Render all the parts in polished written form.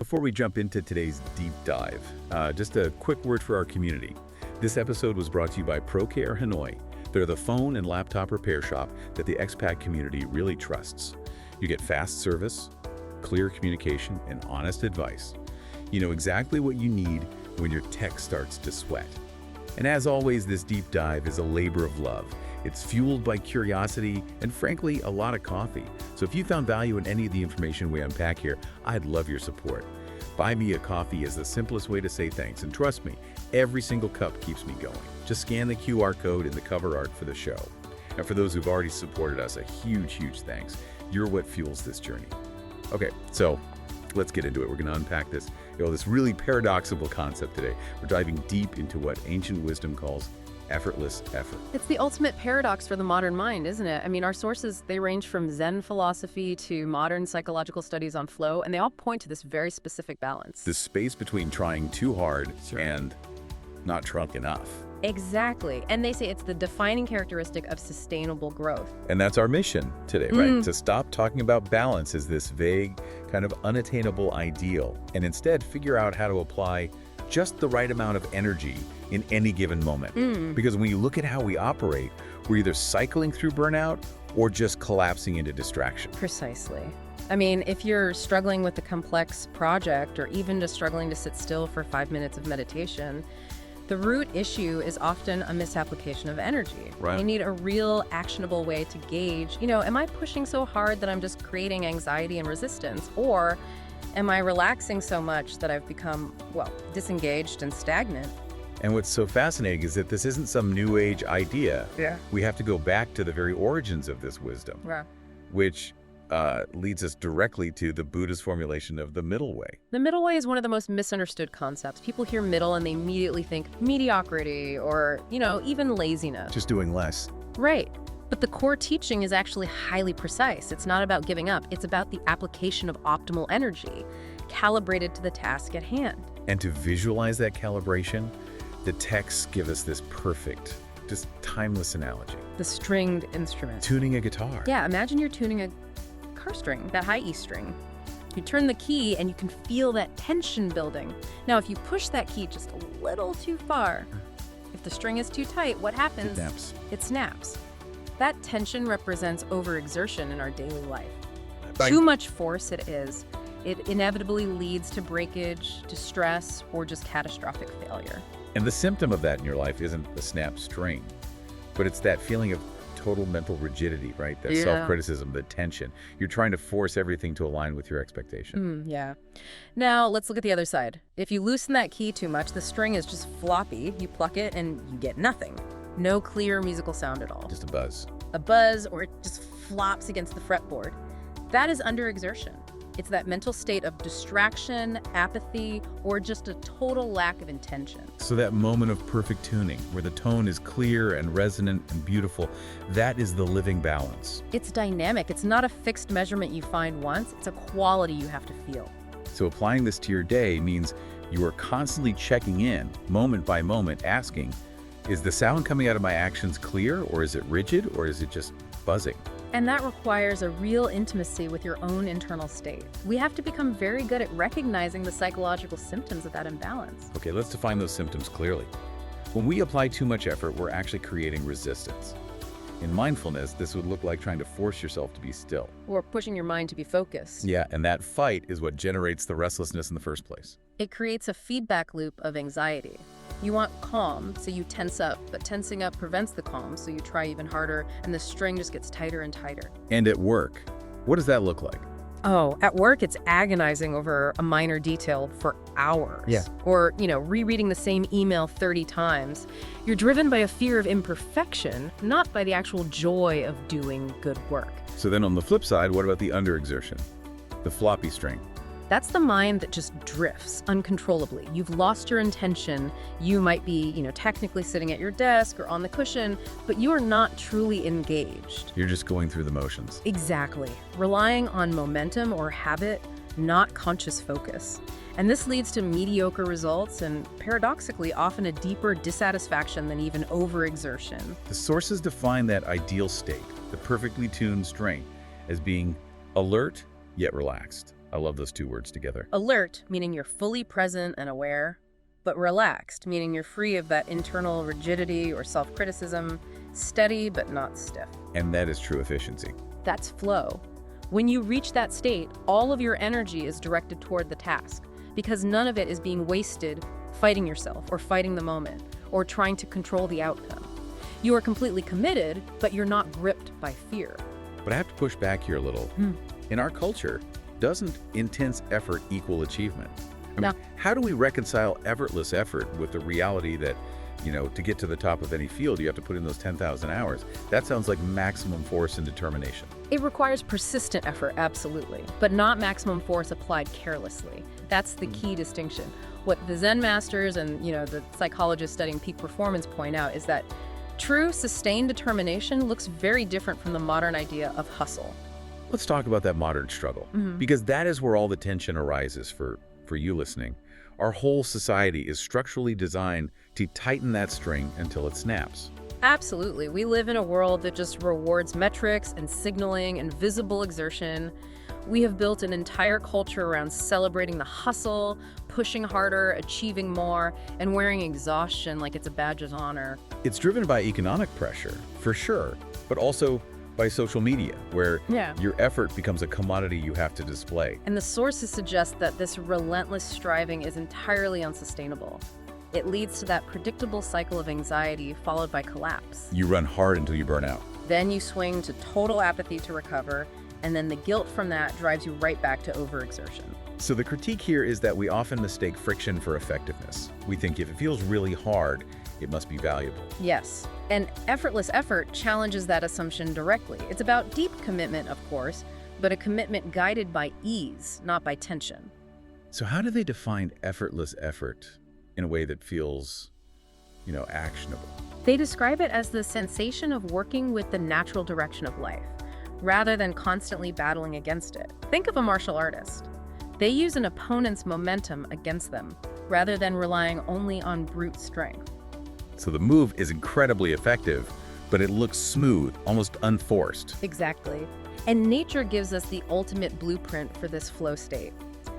Before we jump into today's deep dive, just a quick word for our community. This episode was brought to you by ProCare Hanoi. They're the phone and laptop repair shop that the expat community really trusts. You get fast service, clear communication, and honest advice. You know exactly what you need when your tech starts to sweat. And as always, this deep dive is a labor of love. It's fueled by curiosity and, frankly, a lot of coffee. So if you found value in any of the information we unpack here, I'd love your support. Buy me a coffee is the simplest way to say thanks, and trust me, every single cup keeps me going. Just scan the QR code in the cover art for the show. And for those who've already supported us, a huge, huge thanks. You're what fuels this journey. Okay, so let's get into it. We're going to unpack this really paradoxical concept today. We're diving deep into what ancient wisdom calls effortless effort. It's the ultimate paradox for the modern mind, isn't it? I mean, our sources, they range from Zen philosophy to modern psychological studies on flow, and they all point to this very specific balance. The space between trying too hard and not drunk enough. Exactly. And they say it's the defining characteristic of sustainable growth. And that's our mission today, right? To stop talking about balance as this vague, kind of unattainable ideal, and instead figure out how to apply just the right amount of energy in any given moment. Because when you look at how we operate, we're either cycling through burnout or just collapsing into distraction. Precisely. I mean, if you're struggling with a complex project or even just struggling to sit still for 5 minutes of meditation, the root issue is often a misapplication of energy. Right. You need a real actionable way to gauge, am I pushing so hard that I'm just creating anxiety and resistance? Or am I relaxing so much that I've become, disengaged and stagnant? And what's so fascinating is that this isn't some new age idea. Yeah. We have to go back to the very origins of this wisdom, which leads us directly to the Buddha's formulation of the middle way. The middle way is one of the most misunderstood concepts. People hear middle and they immediately think mediocrity or, even laziness. Just doing less. Right. But the core teaching is actually highly precise. It's not about giving up. It's about the application of optimal energy, calibrated to the task at hand. And to visualize that calibration, the texts give us this perfect, just timeless analogy. The stringed instrument. Tuning a guitar. Yeah, imagine you're tuning a car string, that high E string. You turn the key and you can feel that tension building. Now, if you push that key just a little too far, if the string is too tight, what happens? It snaps. It snaps. That tension represents overexertion in our daily life. Too much force it inevitably leads to breakage, distress, or just catastrophic failure. And the symptom of that in your life isn't the snapped string, but it's that feeling of total mental rigidity, right? That self-criticism, the tension. You're trying to force everything to align with your expectation. Yeah. Now, let's look at the other side. If you loosen that key too much, the string is just floppy. You pluck it and you get nothing. No clear musical sound at all. Just a buzz. A buzz, or it just flops against the fretboard. That is underexertion. It's that mental state of distraction, apathy, or just a total lack of intention. So that moment of perfect tuning, where the tone is clear and resonant and beautiful, that is the living balance. It's dynamic. It's not a fixed measurement you find once. It's a quality you have to feel. So applying this to your day means you are constantly checking in, moment by moment, asking, is the sound coming out of my actions clear, or is it rigid, or is it just buzzing? And that requires a real intimacy with your own internal state. We have to become very good at recognizing the psychological symptoms of that imbalance. Okay, let's define those symptoms clearly. When we apply too much effort, we're actually creating resistance. In mindfulness, this would look like trying to force yourself to be still. Or pushing your mind to be focused. Yeah, and that fight is what generates the restlessness in the first place. It creates a feedback loop of anxiety. You want calm, so you tense up, but tensing up prevents the calm, so you try even harder, and the string just gets tighter and tighter. And at work, what does that look like? Oh, at work, it's agonizing over a minor detail for hours. Yeah. Or, rereading the same email 30 times. You're driven by a fear of imperfection, not by the actual joy of doing good work. So then on the flip side, what about the underexertion? The floppy string. That's the mind that just drifts uncontrollably. You've lost your intention. You might be, technically sitting at your desk or on the cushion, but you are not truly engaged. You're just going through the motions. Exactly. Relying on momentum or habit, not conscious focus. And this leads to mediocre results and, paradoxically, often a deeper dissatisfaction than even overexertion. The sources define that ideal state, the perfectly tuned string, as being alert yet relaxed, I love those two words together. Alert, meaning you're fully present and aware, but relaxed, meaning you're free of that internal rigidity or self-criticism, steady but not stiff. And that is true efficiency. That's flow. When you reach that state, all of your energy is directed toward the task, because none of it is being wasted fighting yourself or fighting the moment or trying to control the outcome. You are completely committed, but you're not gripped by fear. But I have to push back here a little. In our culture, doesn't intense effort equal achievement? No. How do we reconcile effortless effort with the reality that, to get to the top of any field, you have to put in those 10,000 hours? That sounds like maximum force and determination. It requires persistent effort, absolutely, but not maximum force applied carelessly. That's the key distinction. What the Zen masters and, the psychologists studying peak performance point out is that true, sustained determination looks very different from the modern idea of hustle. Let's talk about that modern struggle, because that is where all the tension arises for you listening. Our whole society is structurally designed to tighten that string until it snaps. Absolutely. We live in a world that just rewards metrics and signaling and visible exertion. We have built an entire culture around celebrating the hustle, pushing harder, achieving more, and wearing exhaustion like it's a badge of honor. It's driven by economic pressure, for sure, but also by social media, where your effort becomes a commodity you have to display. And the sources suggest that this relentless striving is entirely unsustainable. It leads to that predictable cycle of anxiety followed by collapse. You run hard until you burn out. Then you swing to total apathy to recover, and then the guilt from that drives you right back to overexertion. So the critique here is that we often mistake friction for effectiveness. We think if it feels really hard, it must be valuable. Yes, and effortless effort challenges that assumption directly. It's about deep commitment, of course, but a commitment guided by ease, not by tension. So how do they define effortless effort in a way that feels, actionable? They describe it as the sensation of working with the natural direction of life, rather than constantly battling against it. Think of a martial artist. They use an opponent's momentum against them, rather than relying only on brute strength. So the move is incredibly effective, but it looks smooth, almost unforced. Exactly. And nature gives us the ultimate blueprint for this flow state.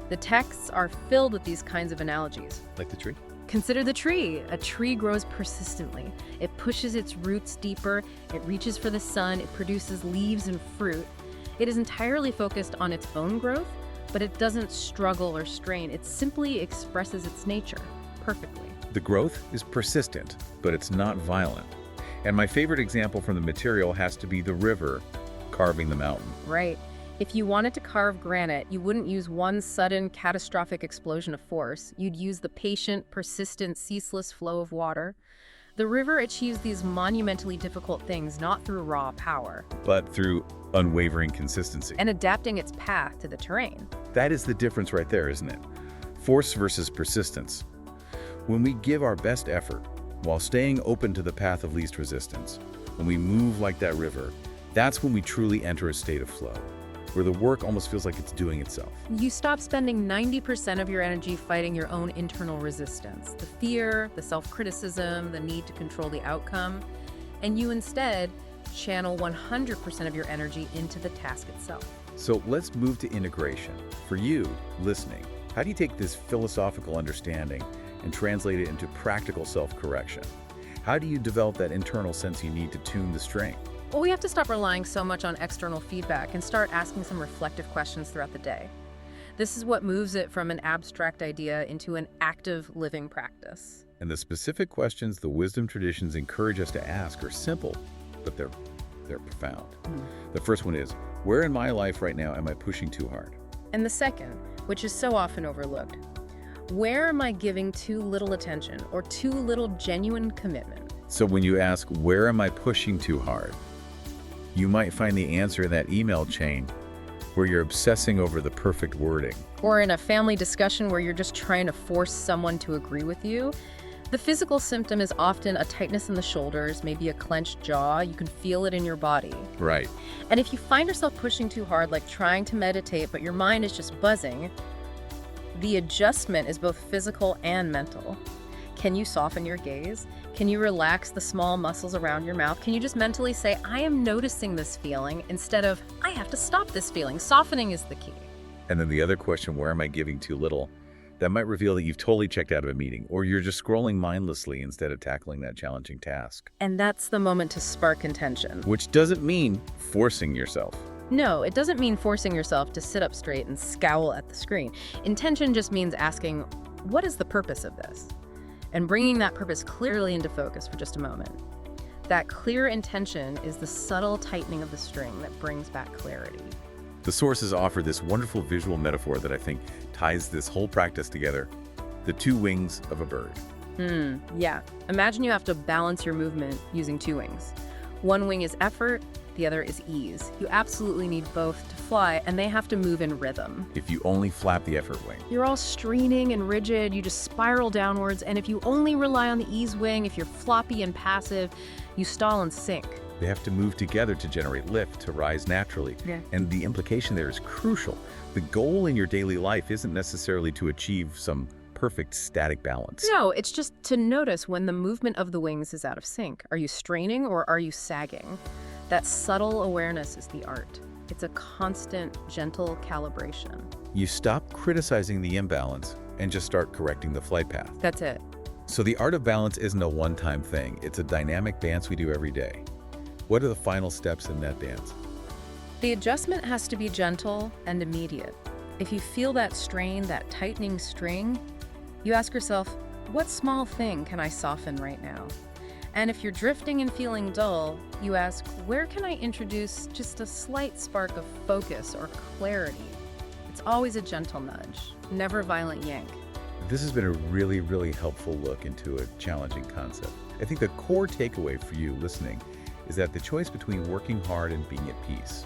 The texts are filled with these kinds of analogies. Like the tree? Consider the tree. A tree grows persistently. It pushes its roots deeper, it reaches for the sun, it produces leaves and fruit. It is entirely focused on its own growth, but it doesn't struggle or strain. It simply expresses its nature perfectly. The growth is persistent, but it's not violent. And my favorite example from the material has to be the river carving the mountain. Right. If you wanted to carve granite, you wouldn't use one sudden, catastrophic explosion of force. You'd use the patient, persistent, ceaseless flow of water. The river achieves these monumentally difficult things not through raw power, but through unwavering consistency. and adapting its path to the terrain. That is the difference right there, isn't it? Force versus persistence. When we give our best effort while staying open to the path of least resistance, when we move like that river, that's when we truly enter a state of flow, where the work almost feels like it's doing itself. You stop spending 90% of your energy fighting your own internal resistance, the fear, the self-criticism, the need to control the outcome, and you instead channel 100% of your energy into the task itself. So let's move to integration. For you, listening, how do you take this philosophical understanding and translate it into practical self-correction? How do you develop that internal sense you need to tune the string? Well, we have to stop relying so much on external feedback and start asking some reflective questions throughout the day. This is what moves it from an abstract idea into an active living practice. And the specific questions the wisdom traditions encourage us to ask are simple, but they're profound. The first one is, where in my life right now am I pushing too hard? And the second, which is so often overlooked, where am I giving too little attention or too little genuine commitment? So when you ask, where am I pushing too hard? You might find the answer in that email chain where you're obsessing over the perfect wording. Or in a family discussion where you're just trying to force someone to agree with you. The physical symptom is often a tightness in the shoulders, maybe a clenched jaw. You can feel it in your body. Right. And if you find yourself pushing too hard, like trying to meditate, but your mind is just buzzing, the adjustment is both physical and mental. Can you soften your gaze? Can you relax the small muscles around your mouth? Can you just mentally say, I am noticing this feeling, instead of, I have to stop this feeling? Softening is the key. And then the other question, where am I giving too little? That might reveal that you've totally checked out of a meeting, or you're just scrolling mindlessly instead of tackling that challenging task. And that's the moment to spark intention. Which doesn't mean forcing yourself. No, it doesn't mean forcing yourself to sit up straight and scowl at the screen. Intention just means asking, what is the purpose of this? And bringing that purpose clearly into focus for just a moment. That clear intention is the subtle tightening of the string that brings back clarity. The sources offer this wonderful visual metaphor that I think ties this whole practice together. The two wings of a bird. Yeah. Imagine you have to balance your movement using two wings. One wing is effort, the other is ease. You absolutely need both to fly, and they have to move in rhythm. If you only flap the effort wing, You're all straining and rigid, you just spiral downwards, and if you only rely on the ease wing, if you're floppy and passive, you stall and sink. they have to move together to generate lift, to rise naturally. Yeah. And the implication there is crucial. The goal in your daily life isn't necessarily to achieve some perfect static balance. No, it's just to notice when the movement of the wings is out of sync. Are you straining or are you sagging? That subtle awareness is the art. It's a constant, gentle calibration. You stop criticizing the imbalance and just start correcting the flight path. That's it. So the art of balance isn't a one-time thing. It's a dynamic dance we do every day. What are the final steps in that dance? The adjustment has to be gentle and immediate. If you feel that strain, that tightening string, you ask yourself, what small thing can I soften right now? And if you're drifting and feeling dull, you ask, where can I introduce just a slight spark of focus or clarity? It's always a gentle nudge, never a violent yank. This has been a really, really helpful look into a challenging concept. I think the core takeaway for you listening is that the choice between working hard and being at peace,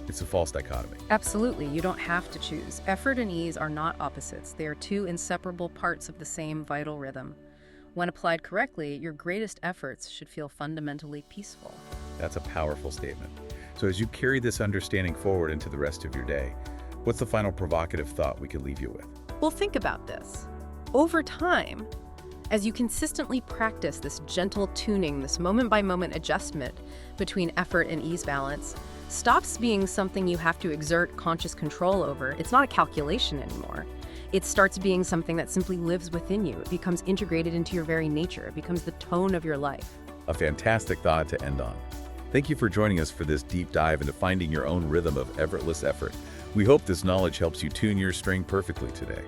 it's a false dichotomy. Absolutely, you don't have to choose. Effort and ease are not opposites. They are two inseparable parts of the same vital rhythm. When applied correctly, your greatest efforts should feel fundamentally peaceful. That's a powerful statement. So as you carry this understanding forward into the rest of your day, what's the final provocative thought we could leave you with? Well, think about this. Over time, as you consistently practice this gentle tuning, this moment-by-moment adjustment between effort and ease balance, stops being something you have to exert conscious control over. It's not a calculation anymore. It starts being something that simply lives within you. It becomes integrated into your very nature. It becomes the tone of your life. A fantastic thought to end on. Thank you for joining us for this deep dive into finding your own rhythm of effortless effort. We hope this knowledge helps you tune your string perfectly today.